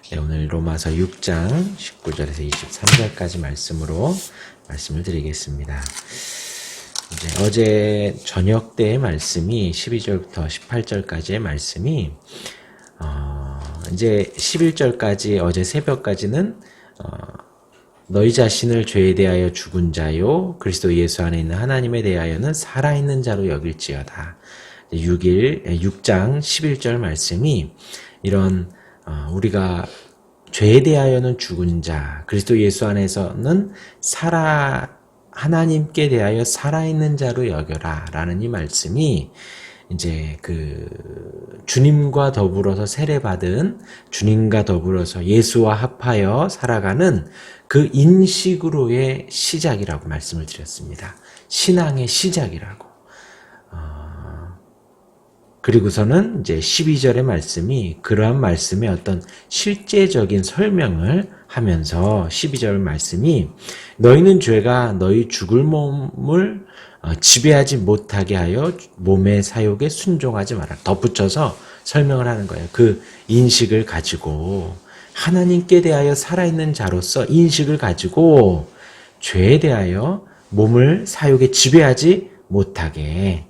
네, 오늘 로마서 6장 19절에서 23절까지 말씀으로 말씀을 드리겠습니다. 이제 어제 저녁 때의 말씀이 12절부터 18절까지의 말씀이 이제 11절까지 어제 새벽까지는 너희 자신을 죄에 대하여 죽은 자요 그리스도 예수 안에 있는 하나님에 대하여는 살아있는 자로 여길지어다. 6장 11절 말씀이 이런 우리가 죄에 대하여는 죽은 자, 그리스도 예수 안에서는 하나님께 대하여 살아있는 자로 여겨라 라는 이 말씀이 이제 주님과 더불어서 세례받은 주님과 더불어서 예수와 합하여 살아가는 그 인식으로의 시작이라고 말씀을 드렸습니다. 신앙의 시작이라고. 그리고서는 이제 12절의 말씀이 그러한 말씀의 어떤 실제적인 설명을 하면서 12절 말씀이 너희는 죄가 너희 죽을 몸을 지배하지 못하게 하여 몸의 사욕에 순종하지 마라. 덧붙여서 설명을 하는 거예요. 그 인식을 가지고 하나님께 대하여 살아있는 자로서 인식을 가지고 죄에 대하여 몸을 사욕에 지배하지 못하게.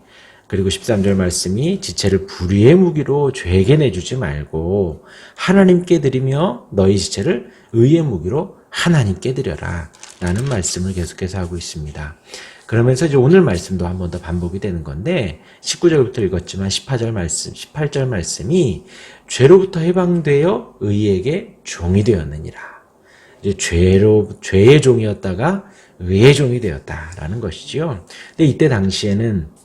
그리고 13절 말씀이 지체를 불의의 무기로 죄에게 내주지 말고 하나님께 드리며 너희 지체를 의의 무기로 하나님께 드려라 라는 말씀을 계속해서 하고 있습니다. 그러면서 이제 오늘 말씀도 한 번 더 반복이 되는 건데 19절부터 읽었지만 18절 말씀이 죄로부터 해방되어 의에게 종이 되었느니라. 이제 죄의 종이었다가 의의 종이 되었다라는 것이지요. 근데 이때 당시에는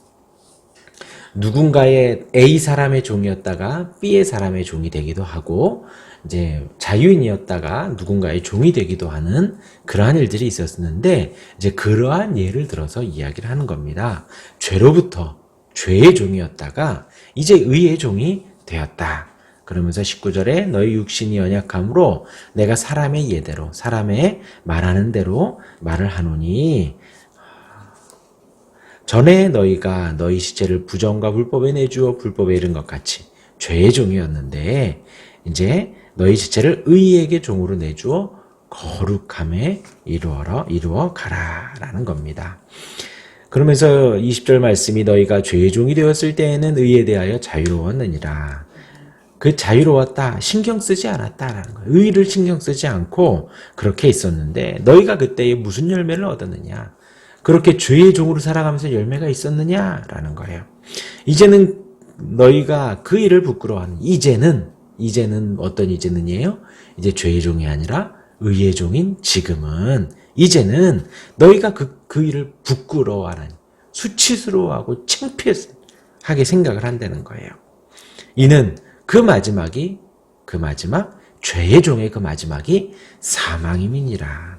누군가의 A 사람의 종이었다가 B의 사람의 종이 되기도 하고 이제 자유인이었다가 누군가의 종이 되기도 하는 그러한 일들이 있었는데 이제 그러한 예를 들어서 이야기를 하는 겁니다. 죄로부터 죄의 종이었다가 이제 의의 종이 되었다. 그러면서 19절에 너희 육신이 연약함으로 내가 사람의 예대로 사람의 말하는 대로 말을 하노니 전에 너희가 너희 시체를 부정과 불법에 내주어 불법에 이른 것 같이 죄의 종이었는데 이제 너희 시체를 의에게 종으로 내주어 거룩함에 이루어 가라라는 겁니다. 그러면서 20절 말씀이 너희가 죄의 종이 되었을 때에는 의에 대하여 자유로웠느니라. 그 자유로웠다, 신경 쓰지 않았다라는 거예요. 의를 신경 쓰지 않고 그렇게 있었는데 너희가 그때에 무슨 열매를 얻었느냐? 그렇게 죄의 종으로 살아가면서 열매가 있었느냐라는 거예요. 이제는 너희가 그 일을 부끄러워하는 이제는 어떤 이제는이에요? 이제 죄의 종이 아니라 의의 종인 지금은 이제는 너희가 그 일을 부끄러워하는 수치스러워하고 창피하게 생각을 한다는 거예요. 이는 그 마지막 죄의 종의 그 마지막이 사망임이니라.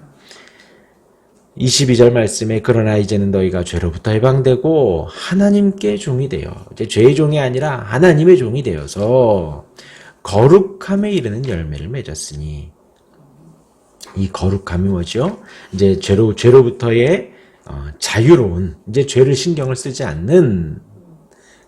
22절 말씀에 그러나 이제는 너희가 죄로부터 해방되고 하나님께 종이 되어 이제 죄의 종이 아니라 하나님의 종이 되어서 거룩함에 이르는 열매를 맺었으니 이 거룩함이 뭐죠? 이제 죄로부터의 자유로운 이제 죄를 신경을 쓰지 않는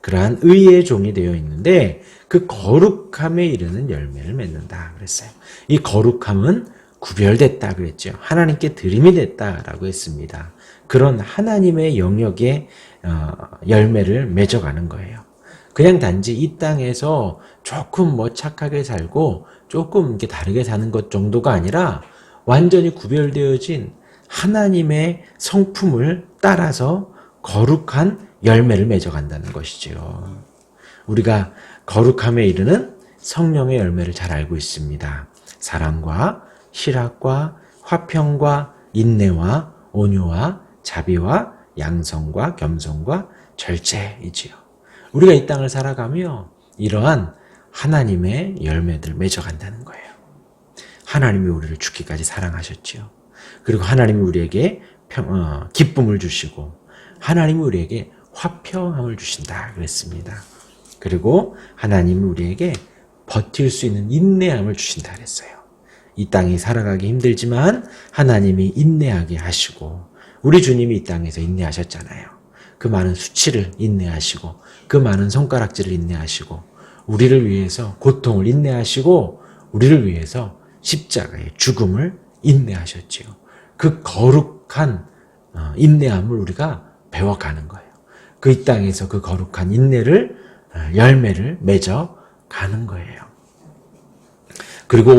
그러한 의의 종이 되어 있는데 그 거룩함에 이르는 열매를 맺는다 그랬어요. 이 거룩함은 구별됐다 그랬죠. 하나님께 드림이 됐다라고 했습니다. 그런 하나님의 영역에 열매를 맺어가는 거예요. 그냥 단지 이 땅에서 조금 착하게 살고 조금 이렇게 다르게 사는 것 정도가 아니라 완전히 구별되어진 하나님의 성품을 따라서 거룩한 열매를 맺어간다는 것이죠. 우리가 거룩함에 이르는 성령의 열매를 잘 알고 있습니다. 사랑과 실학과 화평과 인내와 온유와 자비와 양성과 겸손과 절제이지요. 우리가 이 땅을 살아가며 이러한 하나님의 열매들 맺어간다는 거예요. 하나님이 우리를 죽기까지 사랑하셨지요. 그리고 하나님이 우리에게 기쁨을 주시고 하나님이 우리에게 화평함을 주신다 그랬습니다. 그리고 하나님이 우리에게 버틸 수 있는 인내함을 주신다 그랬어요. 이 땅이 살아가기 힘들지만 하나님이 인내하게 하시고 우리 주님이 이 땅에서 인내하셨잖아요. 그 많은 수치를 인내하시고 그 많은 손가락질을 인내하시고 우리를 위해서 고통을 인내하시고 우리를 위해서 십자가의 죽음을 인내하셨지요. 그 거룩한 인내함을 우리가 배워가는 거예요. 그 이 땅에서 그 거룩한 인내를 열매를 맺어가는 거예요. 그리고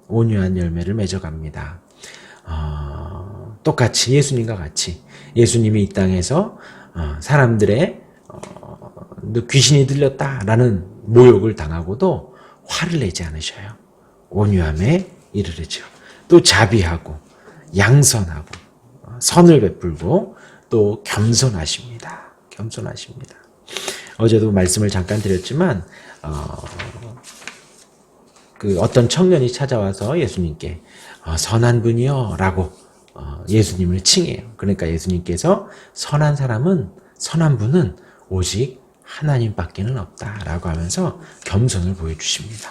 온유한 열매를 맺어갑니다. 똑같이 예수님과 같이 예수님이 이 땅에서 사람들의 귀신이 들렸다라는 모욕을 당하고도 화를 내지 않으셔요. 온유함에 이르르죠. 또 자비하고 양선하고 선을 베풀고 또 겸손하십니다. 어제도 말씀을 잠깐 드렸지만 그 어떤 청년이 찾아와서 예수님께 선한 분이요 라고 예수님을 칭해요. 그러니까 예수님께서 선한 분은 오직 하나님밖에는 없다라고 하면서 겸손을 보여주십니다.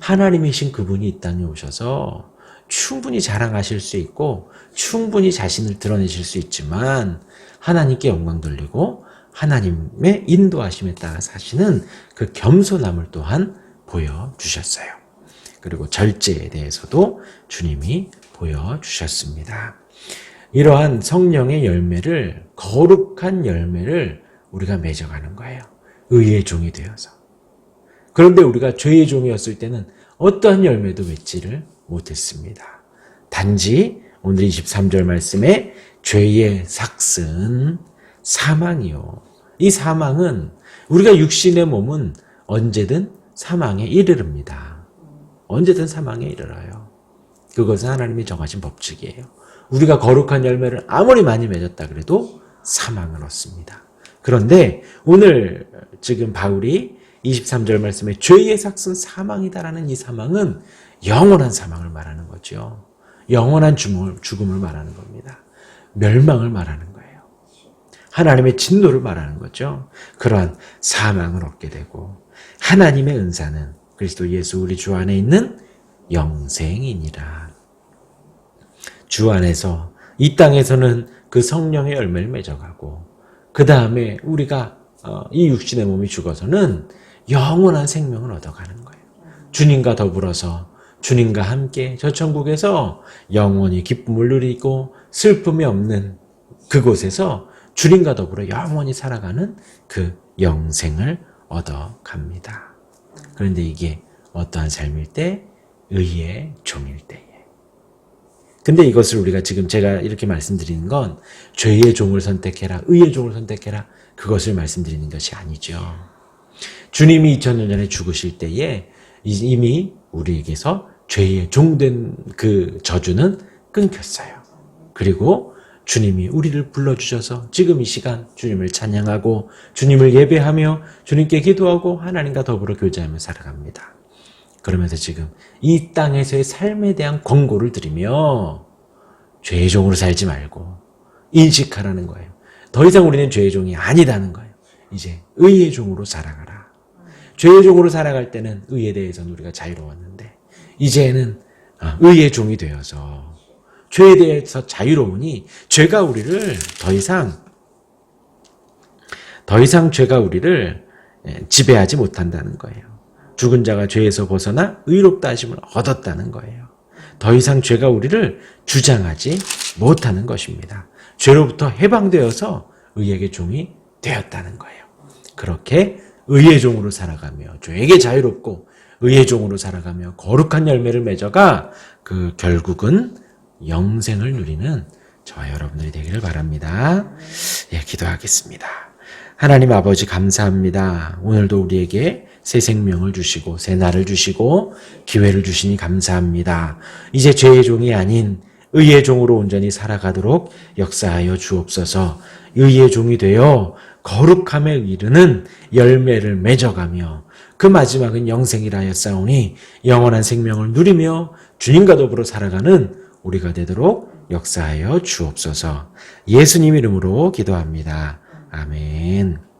하나님이신 그분이 이 땅에 오셔서 충분히 자랑하실 수 있고 충분히 자신을 드러내실 수 있지만 하나님께 영광 돌리고 하나님의 인도하심에 따라 사시는 그 겸손함을 또한 보여주셨어요. 그리고 절제에 대해서도 주님이 보여주셨습니다. 이러한 성령의 열매를, 거룩한 열매를 우리가 맺어가는 거예요. 의의 종이 되어서. 그런데 우리가 죄의 종이었을 때는 어떠한 열매도 맺지를 못했습니다. 단지 오늘 23절 말씀에 죄의 삭은 사망이요. 이 사망은 우리가 육신의 몸은 언제든 사망에 이르릅니다. 언제든 사망에 이르러요. 그것은 하나님이 정하신 법칙이에요. 우리가 거룩한 열매를 아무리 많이 맺었다 그래도 사망을 얻습니다. 그런데 오늘 지금 바울이 23절 말씀에 죄의 삭은 사망이다라는 이 사망은 영원한 사망을 말하는 거죠. 영원한 죽음을 말하는 겁니다. 멸망을 말하는 거예요. 하나님의 진노를 말하는 거죠. 그러한 사망을 얻게 되고 하나님의 은사는 그리스도 예수 우리 주 안에 있는 영생이니라. 주 안에서 이 땅에서는 그 성령의 열매를 맺어가고 그 다음에 우리가 이 육신의 몸이 죽어서는 영원한 생명을 얻어가는 거예요. 주님과 더불어서 주님과 함께 저 천국에서 영원히 기쁨을 누리고 슬픔이 없는 그곳에서 주님과 더불어 영원히 살아가는 그 영생을 얻어갑니다. 그런데 이게 어떠한 삶일 때? 의의 종일 때에. 근데 이것을 우리가 지금 제가 이렇게 말씀드리는 건 죄의 종을 선택해라, 의의 종을 선택해라 그것을 말씀드리는 것이 아니죠. 주님이 2000년 전에 죽으실 때에 이미 우리에게서 죄의 종된 그 저주는 끊겼어요. 그리고 주님이 우리를 불러주셔서 지금 이 시간 주님을 찬양하고 주님을 예배하며 주님께 기도하고 하나님과 더불어 교제하며 살아갑니다. 그러면서 지금 이 땅에서의 삶에 대한 권고를 드리며 죄의 종으로 살지 말고 인식하라는 거예요. 더 이상 우리는 죄의 종이 아니다는 거예요. 이제 의의 종으로 살아가라. 죄의 종으로 살아갈 때는 의에 대해서는 우리가 자유로웠는데 이제는 의의 종이 되어서 죄에 대해서 자유로우니 죄가 우리를 더 이상 죄가 우리를 지배하지 못한다는 거예요. 죽은 자가 죄에서 벗어나 의롭다 하심을 얻었다는 거예요. 더 이상 죄가 우리를 주장하지 못하는 것입니다. 죄로부터 해방되어서 의의 종이 되었다는 거예요. 그렇게 의의 종으로 살아가며 죄에게 자유롭고 의의 종으로 살아가며 거룩한 열매를 맺어가 그 결국은 영생을 누리는 저와 여러분들이 되기를 바랍니다. 예, 기도하겠습니다. 하나님 아버지 감사합니다. 오늘도 우리에게 새 생명을 주시고 새 날을 주시고 기회를 주시니 감사합니다. 이제 죄의 종이 아닌 의의 종으로 온전히 살아가도록 역사하여 주옵소서. 의의 종이 되어 거룩함에 이르는 열매를 맺어가며 그 마지막은 영생이라 하였사오니 영원한 생명을 누리며 주님과 더불어 살아가는 우리가 되도록 역사하여 주옵소서. 예수님 이름으로 기도합니다. 아멘.